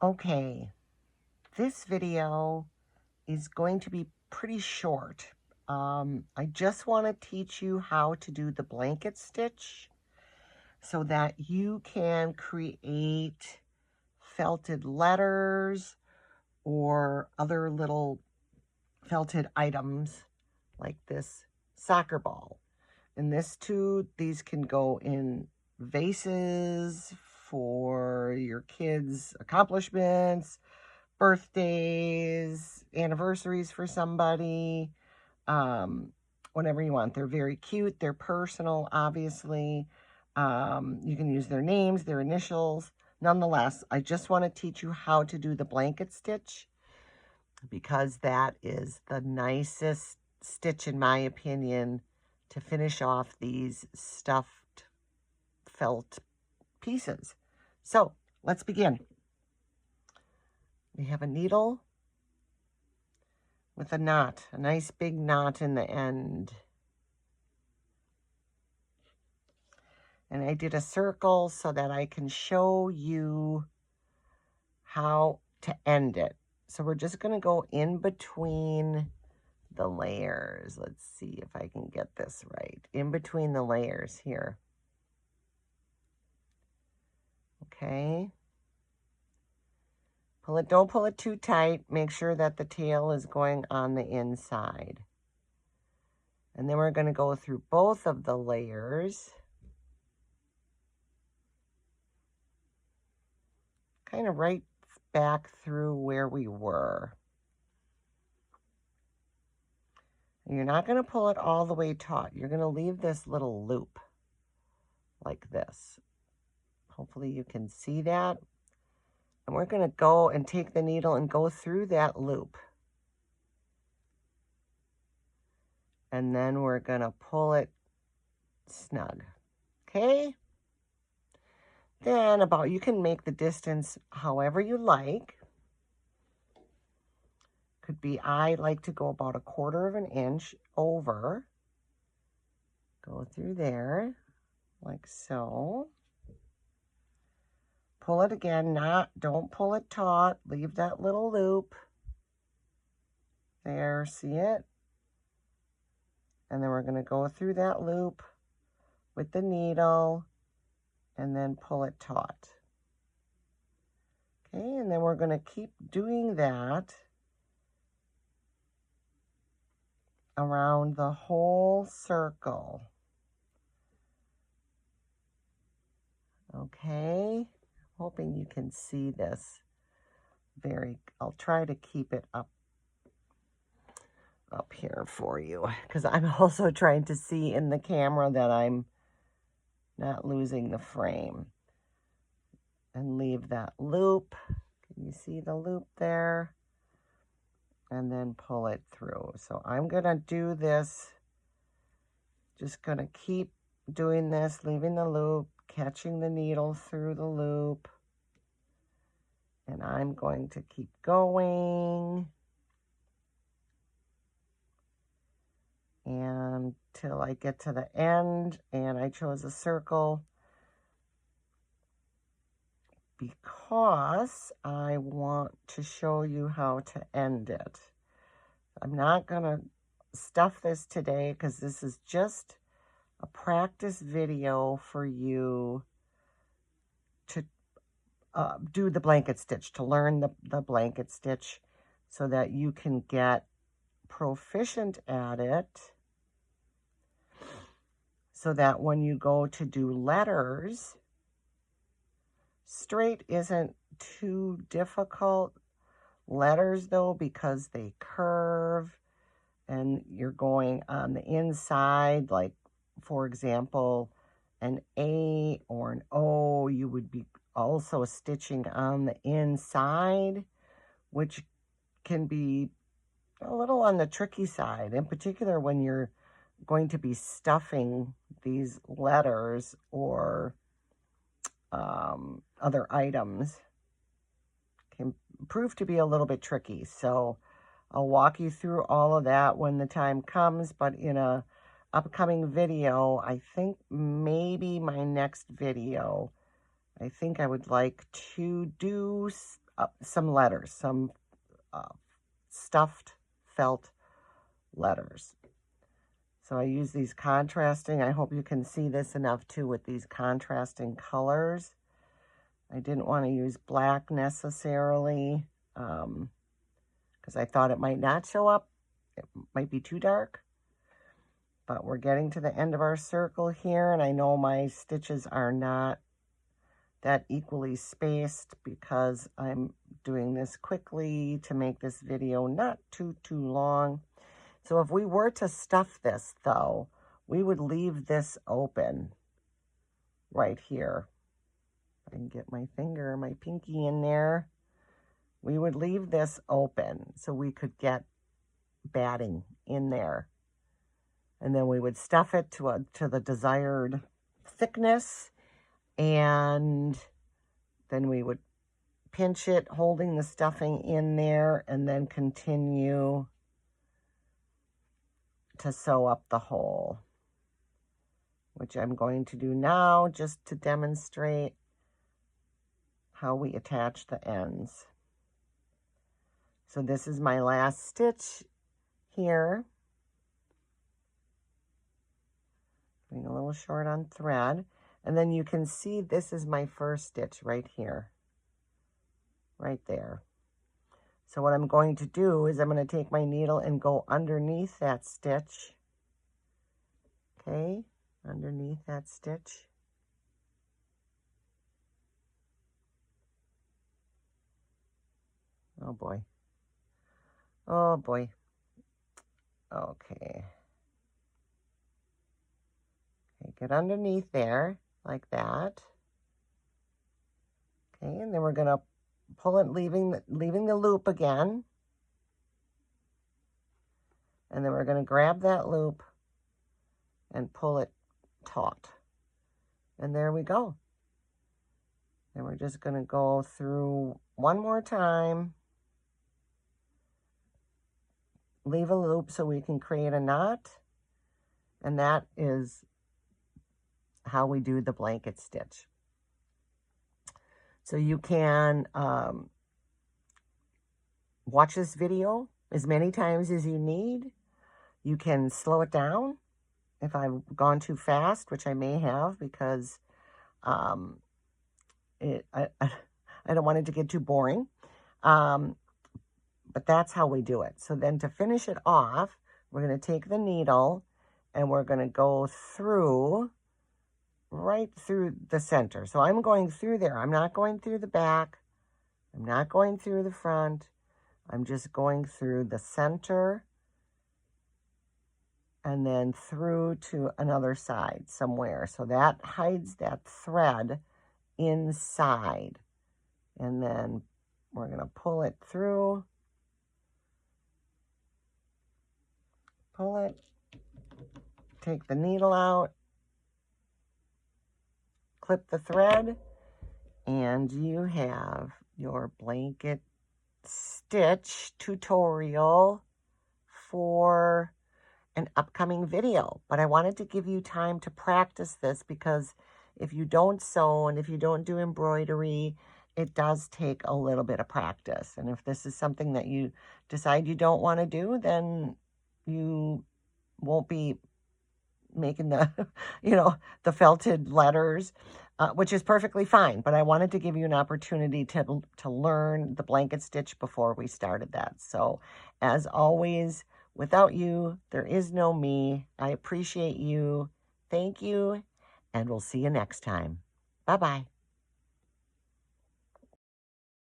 Okay, this video is going to be pretty short. I just want to teach you how to do the blanket stitch so that you can create felted letters or other little felted items like this soccer ball. And these can go in vases for your kids' accomplishments, birthdays, anniversaries for somebody, whatever you want. They're very cute. They're personal, obviously. You can use their names, their initials. Nonetheless, I just want to teach you how to do the blanket stitch because that is the nicest stitch, in my opinion, to finish off these stuffed felt pieces. So let's begin. We have a needle with a knot, a nice big knot in the end. And I did a circle so that I can show you how to end it. So we're just going to go in between the layers. Let's see if I can get this right. In between the layers here. Okay. Don't pull it too tight. Make sure that the tail is going on the inside. And then we're going to go through both of the layers. Kind of right back through where we were. And you're not going to pull it all the way taut. You're going to leave this little loop like this. Hopefully you can see that. And we're going to go and take the needle and go through that loop. And then we're going to pull it snug. Okay? Then you can make the distance however you like. Could be, I like to go about 1/4 of an inch over. Go through there, like so. Pull it again, don't pull it taut. Leave that little loop. There, see it? And then we're going to go through that loop with the needle and then pull it taut. Okay, and then we're going to keep doing that around the whole circle. Okay, hoping you can see this. I'll try to keep it up here for you because I'm also trying to see in the camera that I'm not losing the frame. And leave that loop. Can you see the loop there? And then pull it through. So I'm going to do this. Just going to keep doing this, leaving the loop, catching the needle through the loop. And I'm going to keep going until I get to the end. And I chose a circle because I want to show you how to end it. I'm not going to stuff this today because this is just a practice video for you to do the blanket stitch, to learn the blanket stitch so that you can get proficient at it, so that when you go to do letters, straight isn't too difficult. Letters, though, because they curve and you're going on the inside, like, for example, an A or an O, you would be also stitching on the inside, which can be a little on the tricky side, in particular when you're going to be stuffing these letters or other items. Can prove to be a little bit tricky. So I'll walk you through all of that when the time comes, but in a upcoming video, I think maybe my next video, I think I would like to do some letters, some stuffed felt letters. So I use these contrasting. I hope you can see this enough too with these contrasting colors. I didn't want to use black necessarily because I thought it might not show up. It might be too dark. But we're getting to the end of our circle here, and I know my stitches are not that equally spaced because I'm doing this quickly to make this video not too long. So if we were to stuff this, though, we would leave this open right here. I can get my finger, my pinky in there. We would leave this open so we could get batting in there. And then we would stuff it to the desired thickness, and then we would pinch it, holding the stuffing in there, and then continue to sew up the hole, which I'm going to do now just to demonstrate how we attach the ends. So this is my last stitch here. Being a little short on thread. And then you can see this is my first stitch right here. Right there. So what I'm going to do is I'm going to take my needle and go underneath that stitch. Okay, underneath that stitch. Oh boy. Oh boy. Okay. Okay, get underneath there like that. Okay, and then we're going to pull it, leaving the loop again. And then we're going to grab that loop and pull it taut. And there we go. And we're just going to go through one more time. Leave a loop so we can create a knot. And that is how we do the blanket stitch. So you can watch this video as many times as you need. You can slow it down if I've gone too fast, which I may have because I don't want it to get too boring. But that's how we do it. So then to finish it off, we're going to take the needle and we're going to go through, right through the center. So I'm going through there. I'm not going through the back. I'm not going through the front. I'm just going through the center and then through to another side somewhere. So that hides that thread inside. And then we're going to pull it through. Pull it. Take the needle out. Clip the thread. And you have your blanket stitch tutorial for an upcoming video. But I wanted to give you time to practice this because if you don't sew and if you don't do embroidery, it does take a little bit of practice. And if this is something that you decide you don't want to do, then you won't be making the, the felted letters, which is perfectly fine. But I wanted to give you an opportunity to learn the blanket stitch before we started that. So as always, without you, there is no me. I appreciate you. Thank you. And we'll see you next time. Bye-bye.